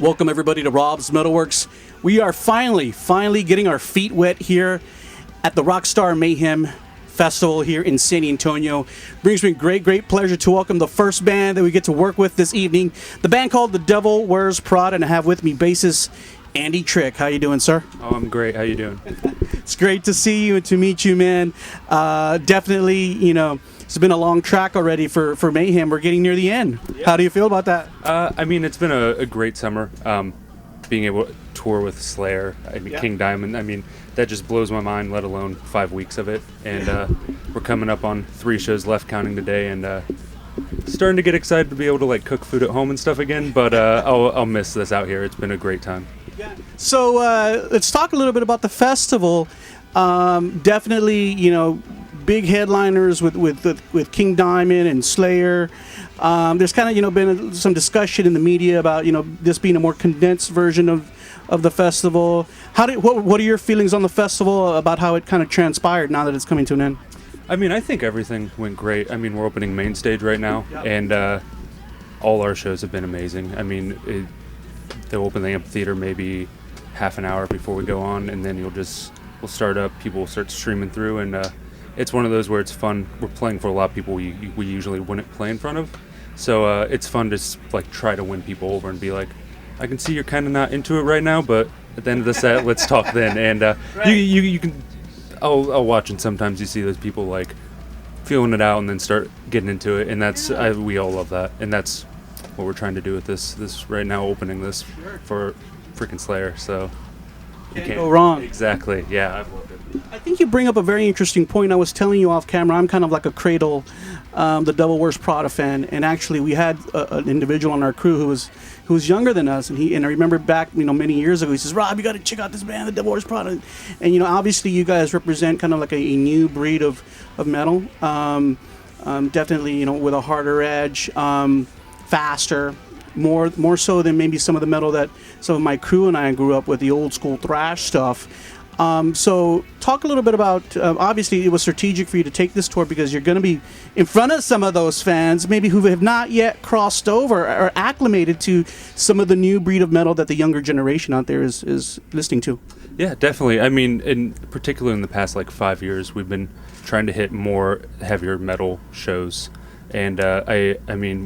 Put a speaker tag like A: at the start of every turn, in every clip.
A: Welcome everybody to Rob's MetalWorks. We are finally getting our feet wet here at the Rockstar Mayhem Festival here in San Antonio. Brings me great pleasure to welcome the first band that we get to work with this evening. The band called The Devil Wears Prada, and I have with me bassist Andy Trick. How you doing, sir?
B: Oh, I'm great. How you doing?
A: It's great to see you and to meet you, man. Definitely, it's been a long track already for Mayhem. We're getting near the end. Yeah. How do you feel about that?
B: It's been a great summer. Being able to tour with Slayer, King Diamond, that just blows my mind, let alone 5 weeks of it. And we're coming up on 3 shows left, counting today, and starting to get excited to be able to cook food at home and stuff again. But I'll miss this out here. It's been a great time.
A: Yeah. So let's talk a little bit about the festival. Definitely, big headliners with King Diamond and Slayer. There's kind of been some discussion in the media about this being a more condensed version of the festival. What are your feelings on the festival about how it kind of transpired now that it's coming to an end?
B: I think everything went great. We're opening main stage right now, and all our shows have been amazing. They'll open the amphitheater maybe half an hour before we go on, and then we'll start up. People will start streaming through, and it's one of those where it's fun. We're playing for a lot of people we usually wouldn't play in front of, so it's fun to try to win people over and be like, I can see you're kind of not into it right now, but at the end of the set, let's talk then. And right. you can. I'll watch, and sometimes you see those people feeling it out and then start getting into it, and that's we all love that, and that's what we're trying to do with this right now, opening this for freaking Slayer. So
A: can't go wrong.
B: Exactly. Yeah, I've loved it.
A: I think you bring up a very interesting point. I was telling you off camera, I'm kind of like a Cradle, the Devil Wears Prada fan, and actually we had an individual on our crew who was younger than us, and I remember back many years ago, he says, Rob, you got to check out this band, the Devil Wears Prada, and obviously you guys represent kind of like a new breed of metal, definitely with a harder edge, faster. More so than maybe some of the metal that some of my crew and I grew up with, the old school thrash stuff. So talk a little bit about, obviously it was strategic for you to take this tour because you're going to be in front of some of those fans maybe who have not yet crossed over or acclimated to some of the new breed of metal that the younger generation out there is listening to.
B: Yeah, definitely. In particular in the past 5 years, we've been trying to hit more heavier metal shows, and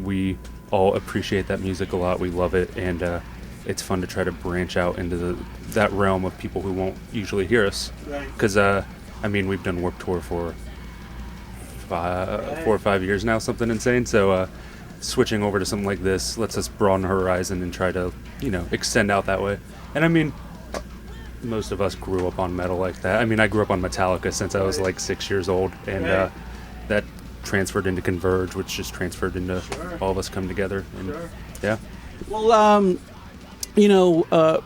B: we all appreciate that music a lot. We love it, and it's fun to try to branch out into that realm of people who won't usually hear us. Because we've done Warped Tour for 4 or 5 years now, something insane. So switching over to something like this lets us broaden our horizon and try to extend out that way. And most of us grew up on metal like that. I grew up on Metallica since I was 6 years old, and that transferred into Converge, which just transferred into all of us come together. And yeah.
A: Well,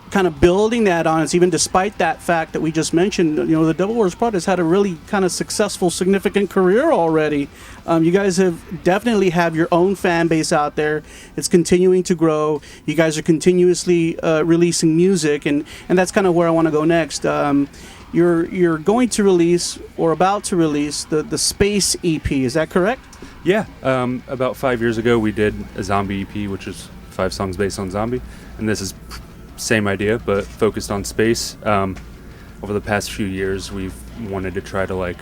A: kind of building that on us, even despite that fact that we just mentioned, the Devil Wears Prada has had a really kind of successful, significant career already. You guys definitely have your own fan base out there. It's continuing to grow. You guys are continuously releasing music, and that's kind of where I want to go next. You're going to release or about to release the Space EP. Is that correct?
B: Yeah. About 5 years ago, we did a Zombie EP, which is 5 songs based on Zombie, and this is same idea but focused on space. Over the past few years, we've wanted to try to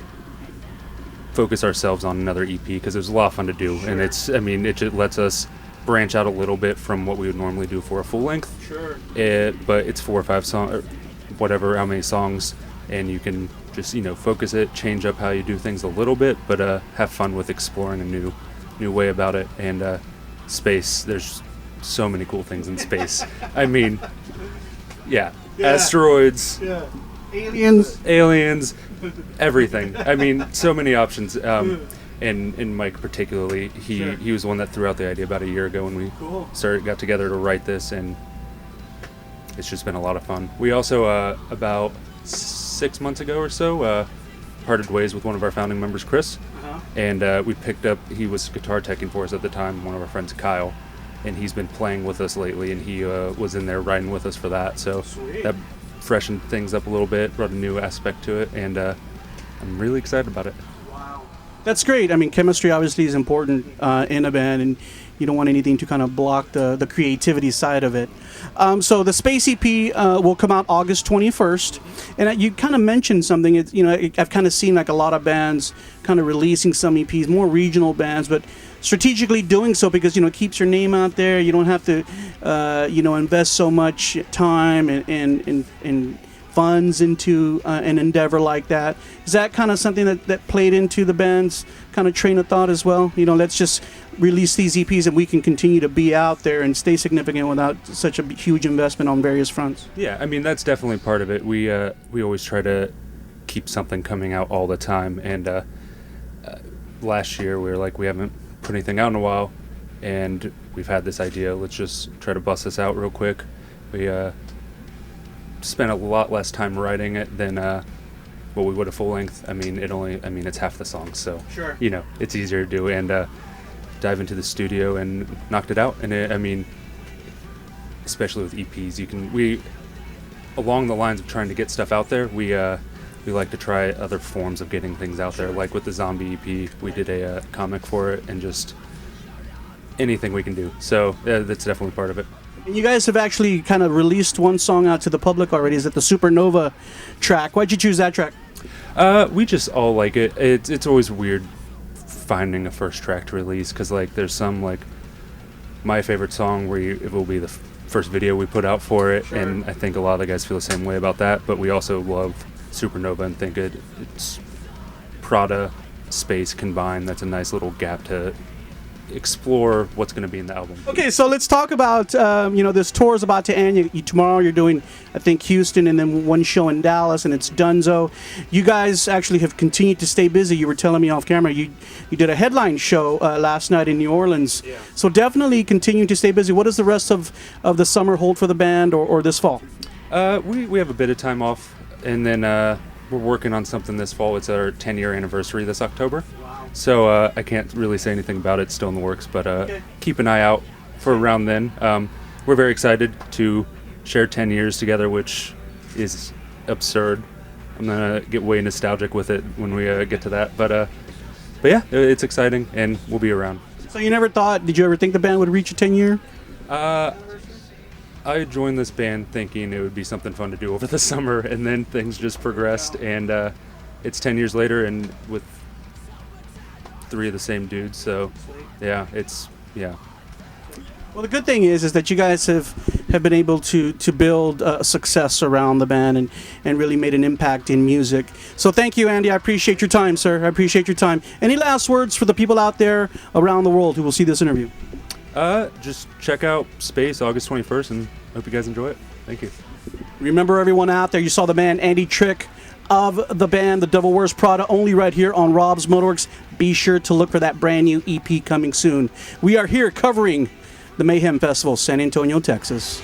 B: focus ourselves on another EP because it was a lot of fun to do, and it just lets us branch out a little bit from what we would normally do for a full length.
A: Sure.
B: But it's 4 or 5 songs, or whatever, how many songs, and you can just focus it, change up how you do things a little bit, but have fun with exploring a new way about it. And space, there's so many cool things in space. Asteroids, aliens, everything. So many options. And Mike particularly, he was the one that threw out the idea about a year ago when we got together to write this, and it's just been a lot of fun. We also about 6 months ago or so parted ways with one of our founding members, Chris, and we picked up, he was guitar teching for us at the time, one of our friends, Kyle, and he's been playing with us lately, and he was in there riding with us for that. So sweet. That freshened things up a little bit, brought a new aspect to it, and I'm really excited about it.
A: Wow. That's great. Chemistry obviously is important in a band, and You don't want anything to kind of block the creativity side of it. So the Space EP will come out August 21st, and you kind of mentioned something. I've kind of seen like a lot of bands kind of releasing some EPs, more regional bands, but strategically doing so because it keeps your name out there. You don't have to invest so much time and funds into an endeavor like that. Is that kind of something that played into the band's kind of train of thought as well? Let's just release these EPs and we can continue to be out there and stay significant without such a huge investment on various fronts.
B: Yeah, I mean, that's definitely part of it. We always try to keep something coming out all the time, and last year we were like, we haven't put anything out in a while, and we've had this idea, let's just try to bust this out real quick. We spent a lot less time writing it than what we would have full length. I mean, it's half the song, so
A: sure.
B: It's easier to do, and dive into the studio and knocked it out. And especially with EPs, we along the lines of trying to get stuff out there, we like to try other forms of getting things out there. Like with the Zombie EP, we did a comic for it, and just anything we can do. So that's definitely part of it.
A: And you guys have actually kind of released one song out to the public already. Is it the Supernova track? Why'd you choose that track?
B: We just all like it. It's always weird finding a first track to release, because there's some my favorite song where it will be the first video we put out for it, sure. And I think a lot of the guys feel the same way about that. But we also love Supernova and think it's Prada, Space combined. That's a nice little gap to explore what's going to be in the album.
A: Okay, so let's talk about this tour is about to end. Tomorrow you're doing, I think, Houston, and then one show in Dallas, and it's Dunzo. You guys actually have continued to stay busy. You were telling me off camera you did a headline show last night in New Orleans. Yeah. So definitely continue to stay busy. What does the rest of the summer hold for the band, or this fall?
B: We have a bit of time off, and then we're working on something this fall. It's our 10-year anniversary this October. So I can't really say anything about it, still in the works, but okay. Keep an eye out for around then. We're very excited to share 10 years together, which is absurd. I'm going to get way nostalgic with it when we get to that. But yeah, it's exciting, and we'll be around.
A: So did you ever think the band would reach a 10-year?
B: I joined this band thinking it would be something fun to do over the summer, and then things just progressed, and it's 10 years later, and with 3 of the same dudes, so yeah.
A: Well, the good thing is that you guys have been able to build a success around the band and really made an impact in music. So thank you, Andy. I appreciate your time, sir. I appreciate your time. Any last words for the people out there around the world who will see this interview?
B: Just check out Space August 21st, and hope you guys enjoy it. Thank you.
A: Remember, everyone out there, you saw the man Andy Trick of the band The Devil Wears Prada, only right here on Rob's MetalWorks. Be sure to look for that brand new EP coming soon. We are here covering the Mayhem Festival, San Antonio, Texas.